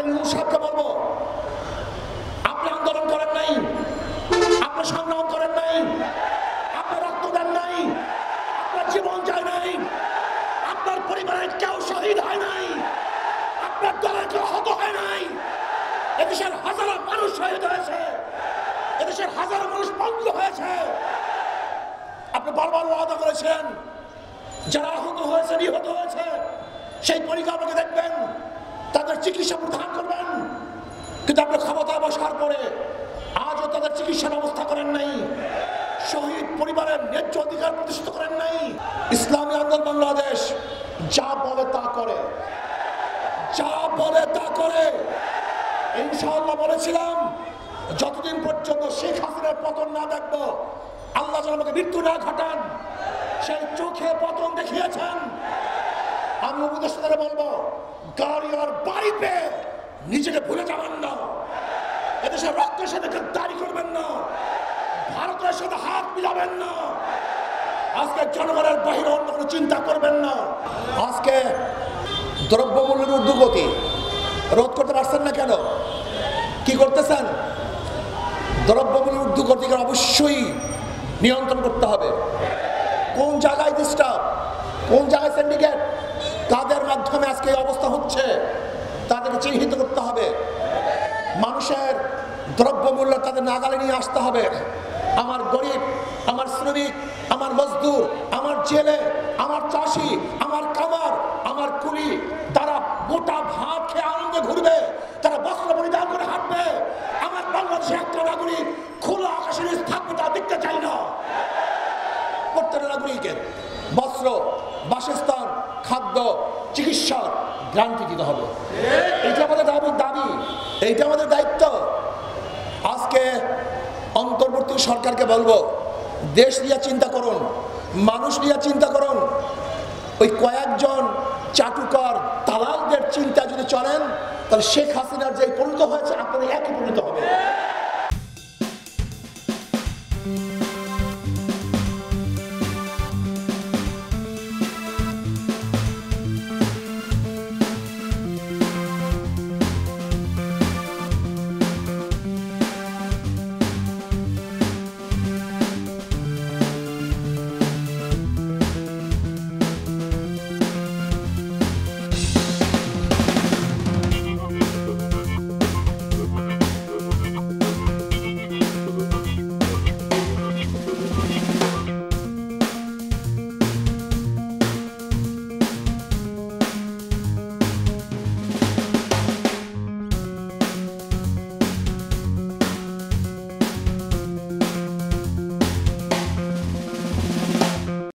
Doctor Yunus সাহেবকে বলবো, আপনি আন্দোলন করেন নাই, আপনি সংগ্রাম করেন নাই, আপনি রক্ত দেন নাই, আপনার জীবন যায় নাই, আপনার পরিবারের কেউ শহীদ হয় নাই, আপনার দলের কেউ হত হয় নাই, এদেশের হাজারো মানুষ শহীদ হয়েছে, এদেশের হাজারো মানুষ বন্ধ হয়েছে। আপনি বারবার ওয়াদা করেছেন যারা আহত হয়েছে, নিহত হয়েছে, সেই পরিকারকে দেখবেন, তাদের চিকিৎসা প্রদান করবেন, কিন্তু আপনি ক্ষমতায় বসার পরে আজও তাদের চিকিৎসার ব্যবস্থা করেন নাই, শহীদ পরিবারের ন্যায্য অধিকার প্রতিষ্ঠিত করেন নাই। ইসলামী আন্দোলন বাংলাদেশ যা বলে তা করে, যা বলে তা করে। ইনশাআল্লাহ বলেছিলাম যতদিন পর্যন্ত শেখ হাসিনার পতন না দেখবো, আল্লাহ যেন আমাকে মৃত্যু না ঘটান, সেই চোখে পতন দেখিয়েছেন। আমি উপদেষ্টাদের বলবো, গাড়ি আর বাড়ি পেয়ে নিজেকে ভুলে যাবেন না, এদেশের রক্তের সাথে গাদ্দারি করবেন না, ভারতের সাথে হাত মিলাবেন না, আজকে জনগণের বাহিরে অন্য কোনো চিন্তা করবেন না। আজকে দ্রব্যমূল্যের ঊর্ধ্বগতি রোধ করতে পারছেন না কেন? কি করতেছেন? দ্রব্যমূল্যের ঊর্ধ্বগতিকে অবশ্যই নিয়ন্ত্রণ করতে হবে। কোন জায়গায় ডিস্টার্ব, কোন জায়গায় সিন্ডিকেট, তাদের মাধ্যমে আজকে এই অবস্থা হচ্ছে, তাদেরকে চিহ্নিত করতে হবে। মানুষের দ্রব্যমূল্য তাদের নাগালে নিয়ে আসতে হবে। আমার গরিব, আমার শ্রমিক, আমার মজদুর, আমার জেলে, আমার চাষি, আমার কামার, আমার কুলি, তারা মোটা ভাত খেয়ে আনন্দে ঘুরবে, তারা বস্ত্র পরিধান করে হাঁটবে। আমার বাংলাদেশের একটা নাগরিক খোলা আকাশের নিচে থাকবে, তা দেখতে চাই না। প্রত্যেকটা নাগরিকের বস্ত্র, বাসস্থান, খাদ্য, চিকিৎসার গ্যারান্টি দিতে হবে। এটা আমাদের দাবি, এইটা আমাদের দায়িত্ব। আজকে অন্তর্বর্তী সরকারকে বলবো, দেশ নিয়ে চিন্তা করুন, মানুষ নিয়ে চিন্তা করুন। ওই কয়েকজন চাটুকার দালালদের চিন্তা যদি চলেন, তাহলে শেখ হাসিনার যে পরিণত হয়েছে আপনাদের একই পরিণত হবে।